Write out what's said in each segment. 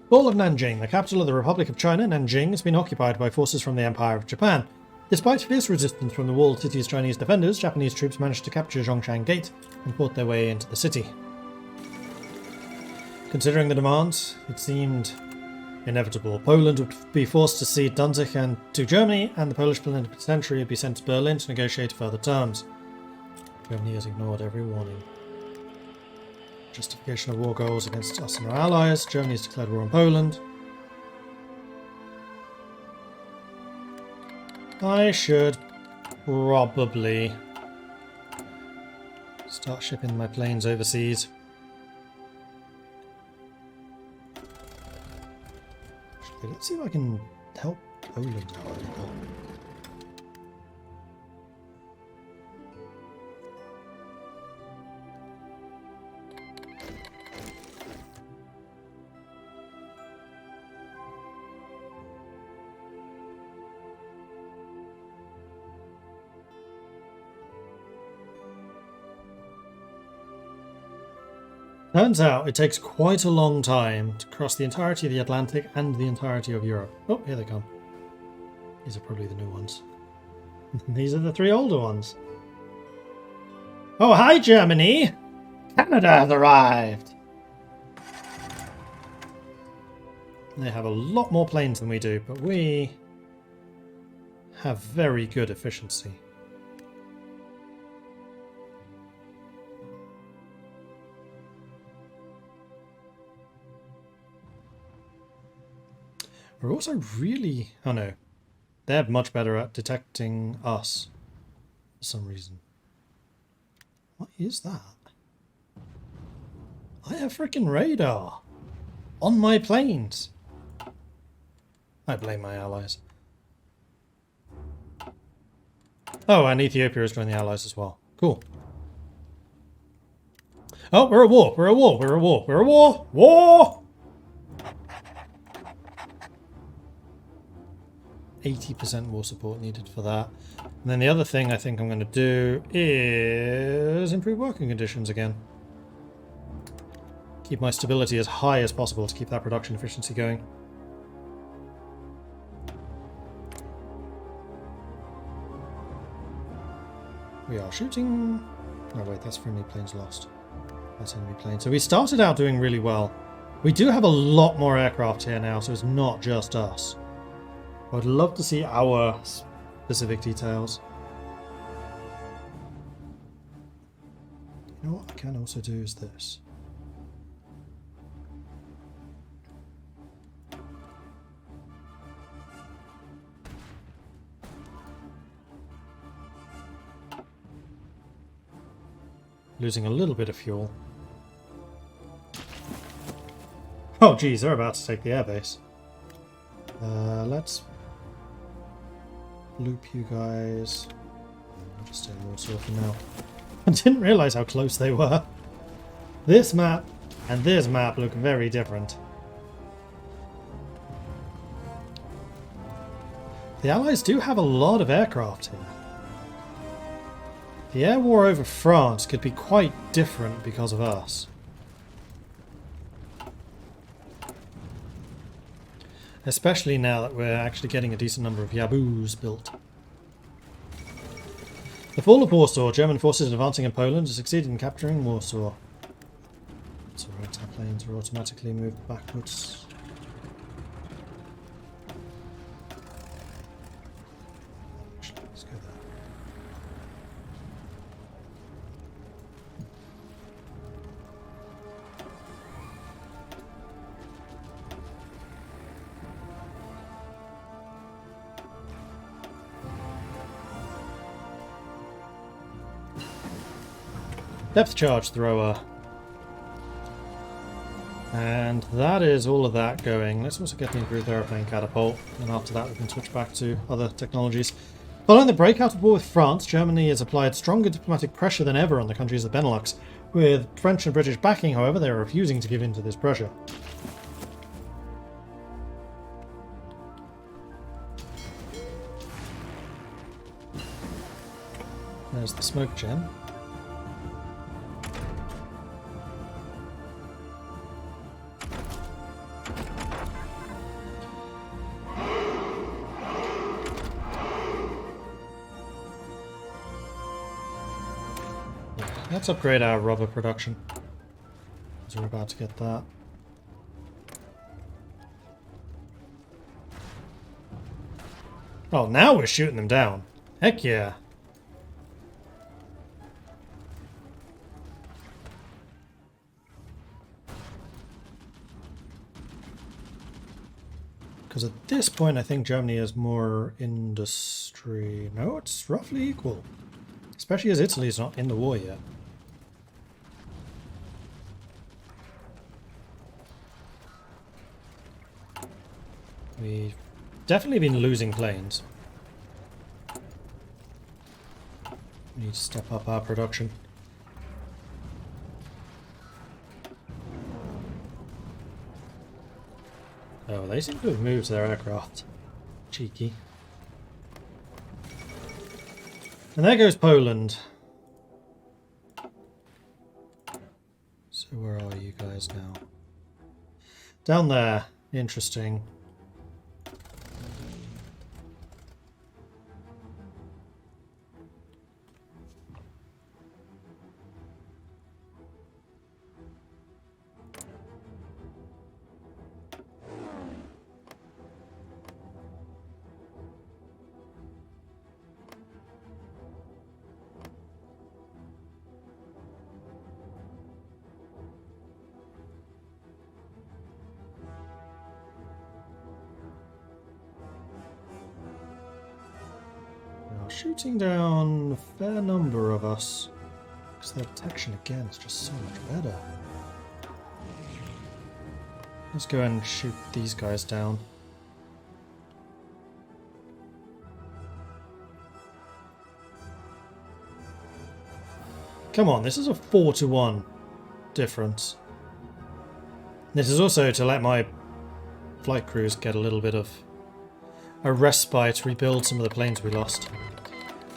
Fall of Nanjing. The capital of the Republic of China, Nanjing, has been occupied by forces from the Empire of Japan. Despite fierce resistance from the walled city's Chinese defenders, Japanese troops managed to capture Zhongshan Gate and fought their way into the city. Considering the demands, it seemed inevitable. Poland would be forced to cede Danzig and to Germany, and the Polish plenipotentiary would be sent to Berlin to negotiate further terms. Germany has ignored every warning. Justification of war goals against us and our allies. Germany has declared war on Poland. I should probably start shipping my planes overseas. Actually, let's see if I can help Poland out a little. Turns out it takes quite a long time to cross the entirety of the Atlantic and the entirety of Europe. Oh, here they come. These are probably the new ones. These are the 3 older ones. Oh, hi, Germany! Canada has arrived! They have a lot more planes than we do, but we have very good efficiency. We're also really... Oh no. They're much better at detecting us. For some reason. What is that? I have freaking radar. On my planes. I blame my allies. Oh, and Ethiopia has joined the allies as well. Cool. Oh, we're at war. We're at war. We're at war. We're at war. War! 80% war support needed for that. And then the other thing I think I'm going to do is improve working conditions again. Keep my stability as high as possible to keep that production efficiency going. We are shooting... Oh wait, that's friendly planes lost. That's enemy plane. So we started out doing really well. We do have a lot more aircraft here now, so it's not just us. I'd love to see our specific details. You know what I can also do is this. Losing a little bit of fuel. Oh geez, they're about to take the airbase. Let's loop you guys. I'll just stay in Warsaw for now. I didn't realise how close they were. This map and this map look very different. The Allies do have a lot of aircraft here. The air war over France could be quite different because of us. Especially now that we're actually getting a decent number of Yaboos built. The fall of Warsaw. German forces advancing in Poland have succeeded in capturing Warsaw. It's alright, our planes are automatically moved backwards. Actually, let's go there. Depth charge thrower. And that is all of that going. Let's also get the improved aeroplane catapult, and after that we can switch back to other technologies. Following the breakout of war with France, Germany has applied stronger diplomatic pressure than ever on the countries of the Benelux. With French and British backing, however, they are refusing to give in to this pressure. There's the smoke gem. Let's upgrade our rubber production. Because we're about to get that. Oh, now we're shooting them down. Heck yeah. Because at this point, I think Germany has more industry. No, it's roughly equal. Especially as Italy's not in the war yet. We've definitely been losing planes. We need to step up our production. Oh, they seem to have moved their aircraft. Cheeky. And there goes Poland. So where are you guys now? Down there. Interesting. Shooting down a fair number of us. Because their protection again is just so much better. Let's go and shoot these guys down. Come on, this is a 4-to-1 difference. This is also to let my flight crews get a little bit of a respite, rebuild some of the planes we lost.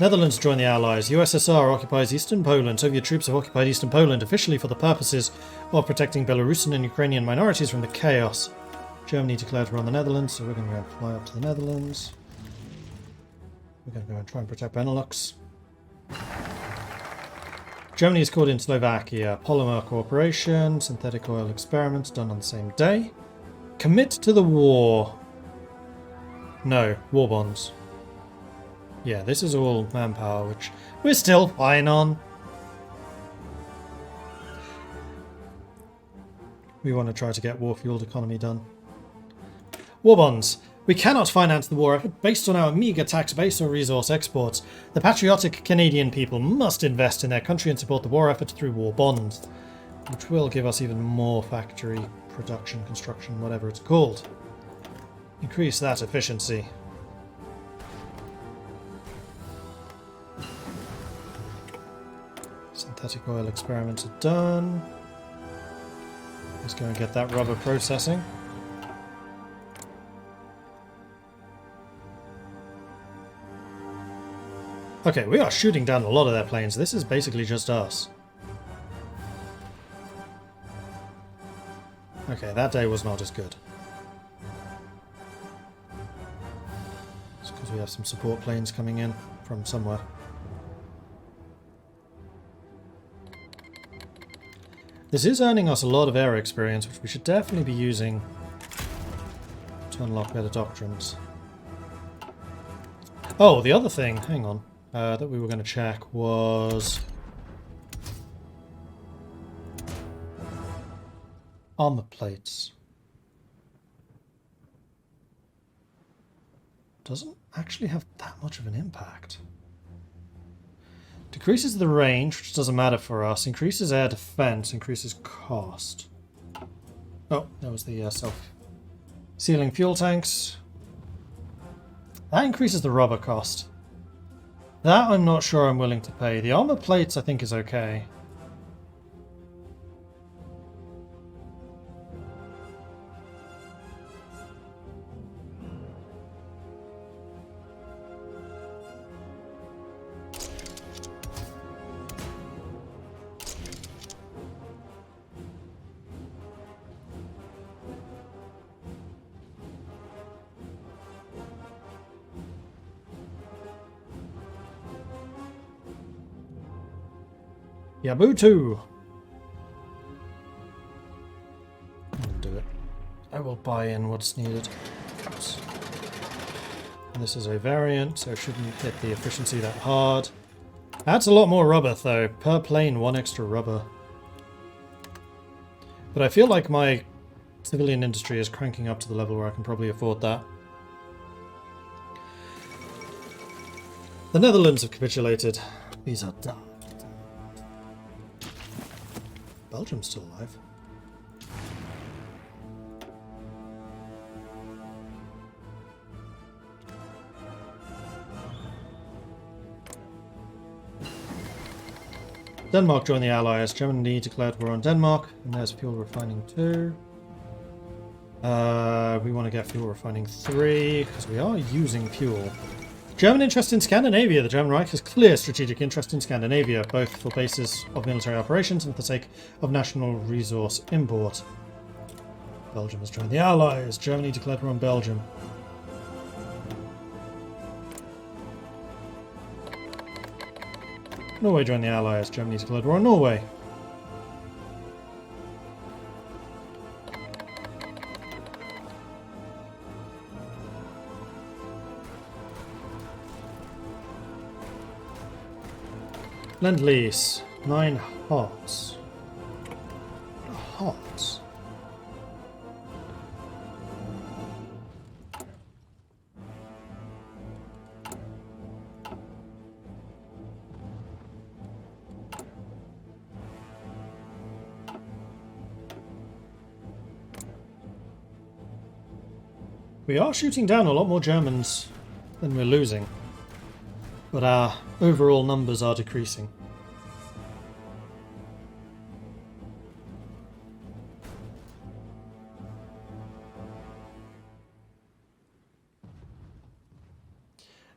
Netherlands join the Allies. USSR occupies eastern Poland. Soviet troops have occupied eastern Poland officially for the purposes of protecting Belarusian and Ukrainian minorities from the chaos. Germany declared war on the Netherlands, so we're going to go and fly up to the Netherlands. We're going to go and try and protect Benelux. Germany is caught in Slovakia. Polymer cooperation, synthetic oil experiments done on the same day. Commit to the war. No, war bonds. Yeah, this is all manpower, which we're still fine on. We want to try to get war-fueled economy done. War bonds. We cannot finance the war effort based on our meagre tax base or resource exports. The patriotic Canadian people must invest in their country and support the war effort through war bonds, which will give us even more factory production, construction, whatever it's called. Increase that efficiency. Synthetic oil experiments are done. Let's go and get that rubber processing. Okay, we are shooting down a lot of their planes. This is basically just us. Okay, that day was not as good. It's because we have some support planes coming in from somewhere. This is earning us a lot of air experience, which we should definitely be using to unlock better doctrines. Oh, the other thing, hang on, that we were going to check was armor plates. Doesn't actually have that much of an impact. Decreases the range, which doesn't matter for us. Increases air defense, increases cost. Oh, that was the self-sealing fuel tanks. That increases the rubber cost. That I'm not sure I'm willing to pay. The armor plates I think is okay. Yabu 2. I'll do it. I will buy in what's needed. Oops. This is a variant, so it shouldn't hit the efficiency that hard. That's a lot more rubber, though. Per plane, 1 extra rubber. But I feel like my civilian industry is cranking up to the level where I can probably afford that. The Netherlands have capitulated. These are done. Belgium's still alive. Denmark joined the Allies. Germany declared war on Denmark. And there's fuel refining 2. We want to get fuel refining 3, because we are using fuel. German interest in Scandinavia. The German Reich has clear strategic interest in Scandinavia, both for bases of military operations and for the sake of national resource import. Belgium has joined the Allies. Germany declared war on Belgium. Norway joined the Allies. Germany declared war on Norway. Lend-Lease. 9 hearts. Hearts. We are shooting down a lot more Germans than we're losing, but our overall numbers are decreasing.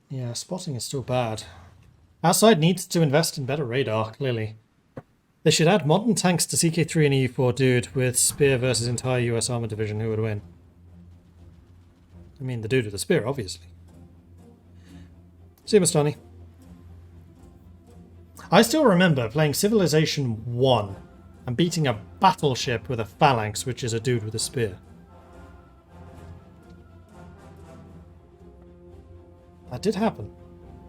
Yeah, spotting is still bad. Our side needs to invest in better radar, clearly. They should add modern tanks to CK3 and EU4, dude, with Spear versus entire US Armor Division, who would win? I mean, the dude with the spear, obviously. See you, Mastani. I still remember playing Civilization 1 and beating a battleship with a phalanx, which is a dude with a spear. That did happen.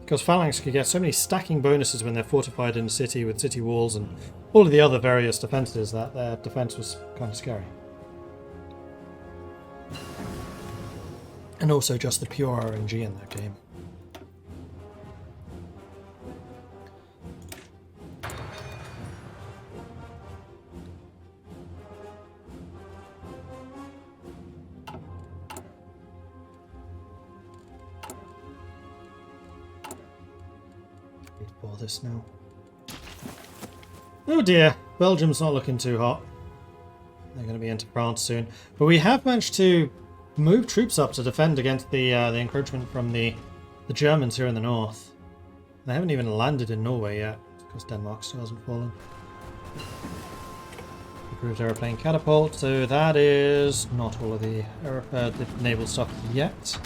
Because phalanx could get so many stacking bonuses when they're fortified in a city with city walls and all of the other various defenses that their defense was kind of scary. And also just the pure RNG in that game. For this now. Oh dear, Belgium's not looking too hot. They're going to be into France soon. But we have managed to move troops up to defend against the encroachment from the Germans here in the north. They haven't even landed in Norway yet, because Denmark still hasn't fallen. Improved aeroplane catapult, so that is not all of the naval stuff yet.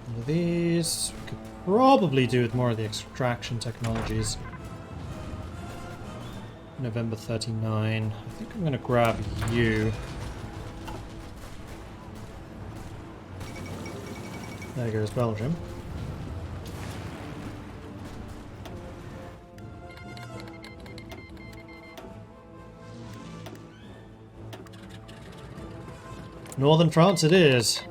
One of these we could probably do with more of the extraction technologies. November 39. I think I'm going to grab you. There goes Belgium. Northern France it is.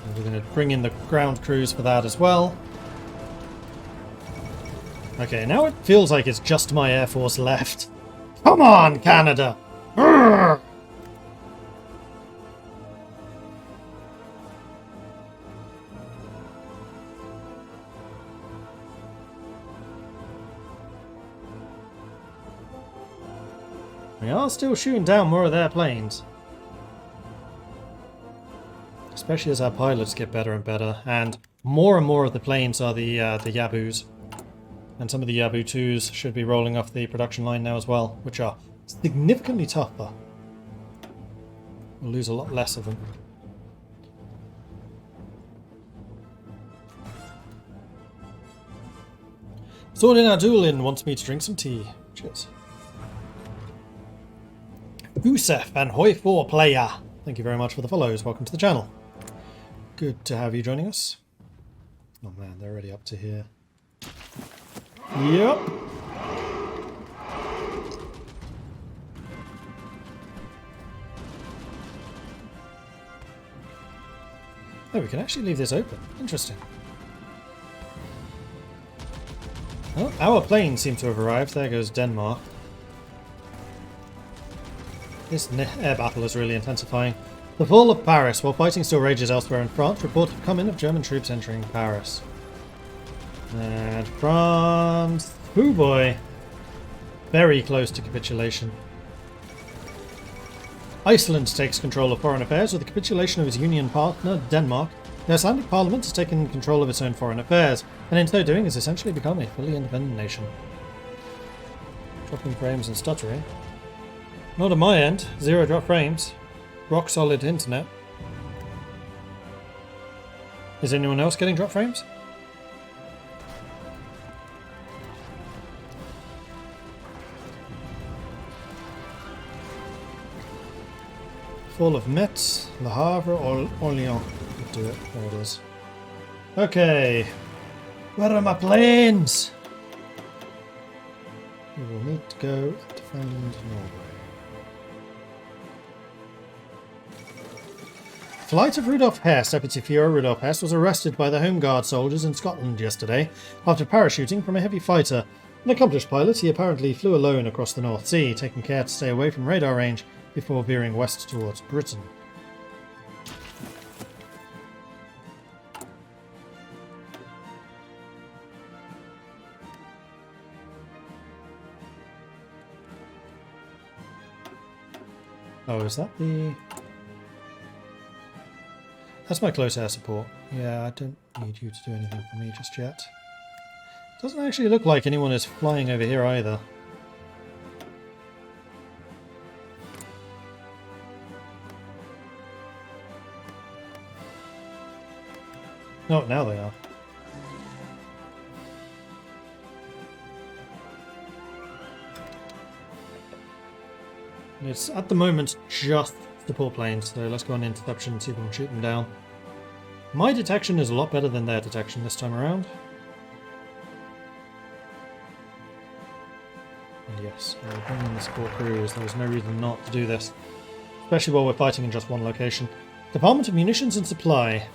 And we're going to bring in the ground crews for that as well. Okay, now it feels like it's just my Air Force left. Come on, Canada! Urgh! We are still shooting down more of their planes. Especially as our pilots get better and better, and more of the planes are the Yabus. And some of the Yabu 2s should be rolling off the production line now as well, which are significantly tougher. We'll lose a lot less of them. Sordin Adulin wants me to drink some tea. Cheers. Usef and Hoi 4 player. Thank you very much for the follows. Welcome to the channel. Good to have you joining us. Oh man, they're already up to here. Yep. Oh, we can actually leave this open. Interesting. Oh, our planes seem to have arrived. There goes Denmark. This air battle is really intensifying. The fall of Paris. While fighting still rages elsewhere in France, reports have come in of German troops entering Paris. And France... Oh boy. Very close to capitulation. Iceland takes control of foreign affairs with the capitulation of its union partner, Denmark. The Icelandic parliament has taken control of its own foreign affairs, and in so doing has essentially become a fully independent nation. Dropping frames and stuttering. Not on my end. 0 drop frames. Rock solid internet. Is anyone else getting drop frames? Fall of Metz, Le Havre, or Orléans. We'll do it. There it is. Okay. Where are my planes? We will need to go defend Norway. Flight of Rudolf Hess, Deputy Führer Rudolf Hess, was arrested by the Home Guard soldiers in Scotland yesterday after parachuting from a heavy fighter. An accomplished pilot, he apparently flew alone across the North Sea, taking care to stay away from radar range before veering west towards Britain. Oh, is that the... That's my close air support. Yeah, I don't need you to do anything for me just yet. Doesn't actually look like anyone is flying over here either. Oh, now they are. And it's at the moment just support planes, so let's go on interception and see if we can shoot them down. My detection is a lot better than their detection this time around. And yes, we'll bring in the support crews. There's no reason not to do this, especially while we're fighting in just one location. Department of Munitions and Supply.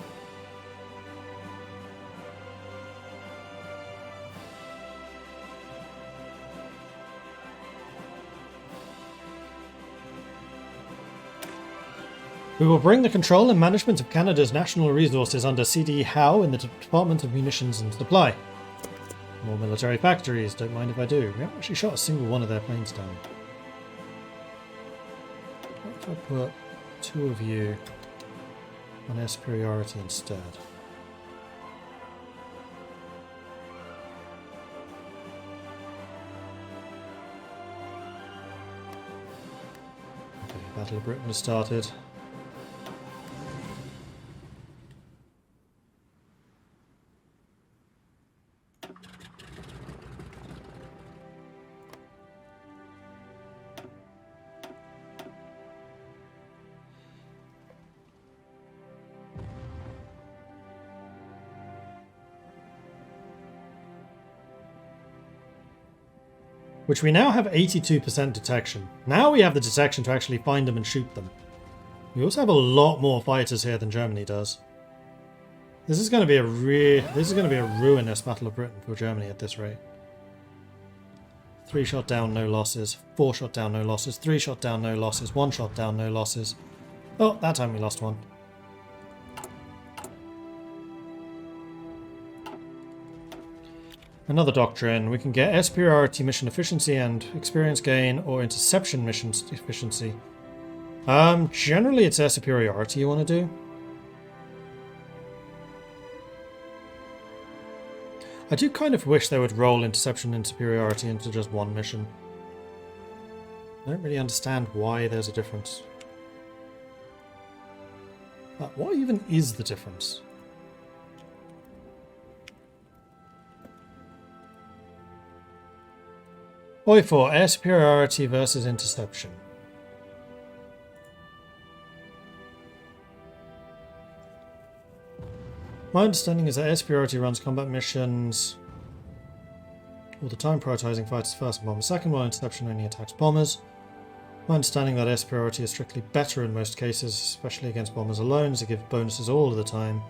We will bring the control and management of Canada's national resources under C.D. Howe in the Department of Munitions and Supply. More military factories, don't mind if I do. We haven't actually shot a single one of their planes down. What if I put 2 of you on air superiority instead? Okay, Battle of Britain has started. Which we now have 82% detection. Now we have the detection to actually find them and shoot them. We also have a lot more fighters here than Germany does. This is going to be a ruinous Battle of Britain for Germany at this rate. 3 shot down, no losses. 4 shot down, no losses. 3 shot down, no losses. 1 shot down, no losses. Oh, that time we lost 1. Another doctrine. We can get air superiority mission efficiency and experience gain, or interception mission efficiency. Generally it's air superiority you want to do. I do kind of wish they would roll interception and superiority into just one mission. I don't really understand why there's a difference. What even is the difference? Oi 4, air superiority versus interception. My understanding is that air superiority runs combat missions all the time, prioritizing fighters first and bombers second, while interception only attacks bombers. My understanding that air superiority is strictly better in most cases, especially against bombers alone, as it gives bonuses all of the time.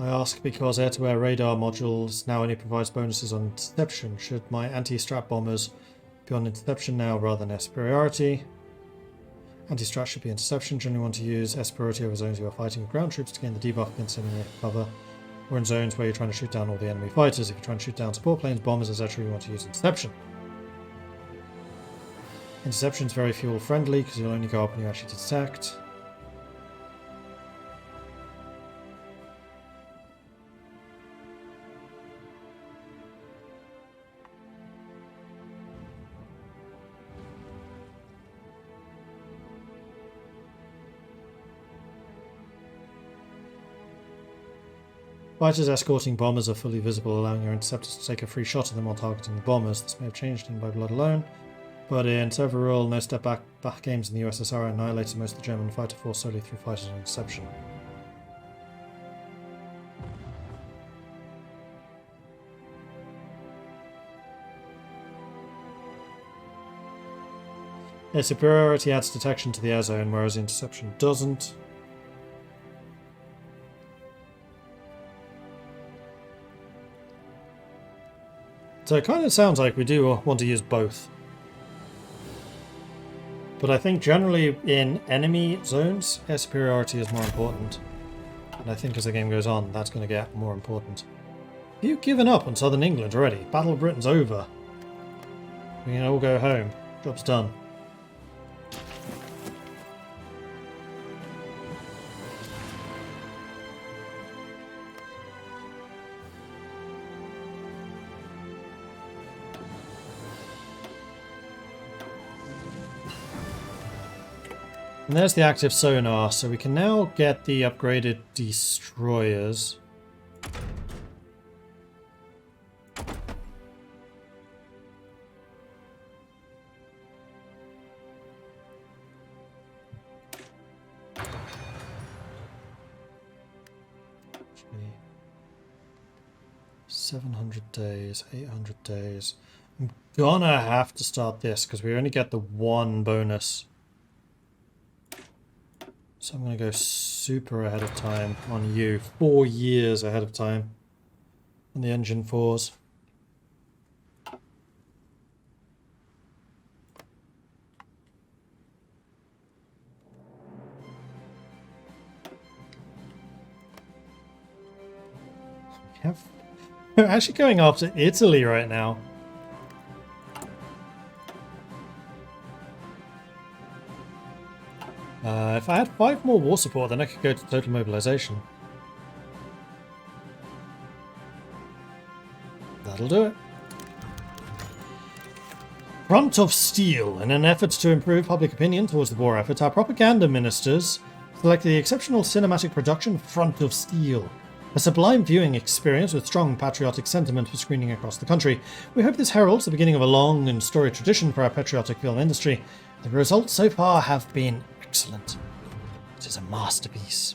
I ask because air-to-air radar modules now only provides bonuses on interception. Should my anti-strat bombers be on interception now rather than air superiority? Anti-strat should be interception. Generally want to use air superiority over zones you are fighting with ground troops to gain the debuff against enemy cover, or in zones where you're trying to shoot down all the enemy fighters. If you're trying to shoot down support planes, bombers, etc., you want to use interception. Interception is very fuel friendly because you'll only go up when you actually detect. Fighters escorting bombers are fully visible, allowing your interceptors to take a free shot at them while targeting the bombers. This may have changed in By Blood alone, but in several no-step back games in the USSR, annihilated most of the German fighter force solely through fighters and interception. Air superiority adds detection to the air zone, whereas interception doesn't. So it kind of sounds like we do want to use both. But I think generally in enemy zones, air superiority is more important. And I think as the game goes on, that's going to get more important. Have you given up on southern England already? Battle of Britain's over. We can all go home. Job's done. And there's the active sonar, so we can now get the upgraded destroyers. Okay. 700 days, 800 days. I'm gonna have to start this because we only get the one bonus. So I'm going to go super ahead of time on you. 4 years ahead of time on the engine 4s. We're actually going after Italy right now. If I had 5 more war support, then I could go to total mobilization. That'll do it. Front of Steel. In an effort to improve public opinion towards the war effort, our propaganda ministers selected the exceptional cinematic production Front of Steel. A sublime viewing experience with strong patriotic sentiment for screening across the country. We hope this heralds the beginning of a long and storied tradition for our patriotic film industry. The results so far have been excellent. It is a masterpiece.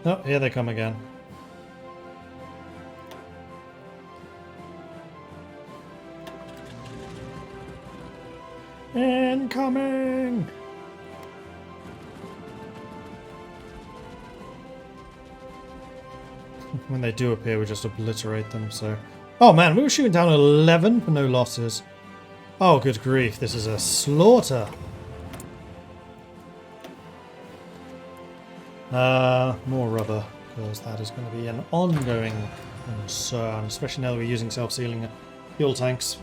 Oh, here they come again. Incoming! When they do appear, we just obliterate them, so... Oh man, we were shooting down 11 for no losses. Oh, good grief, this is a slaughter. More rubber, because that is going to be an ongoing concern, especially now that we're using self-sealing fuel tanks.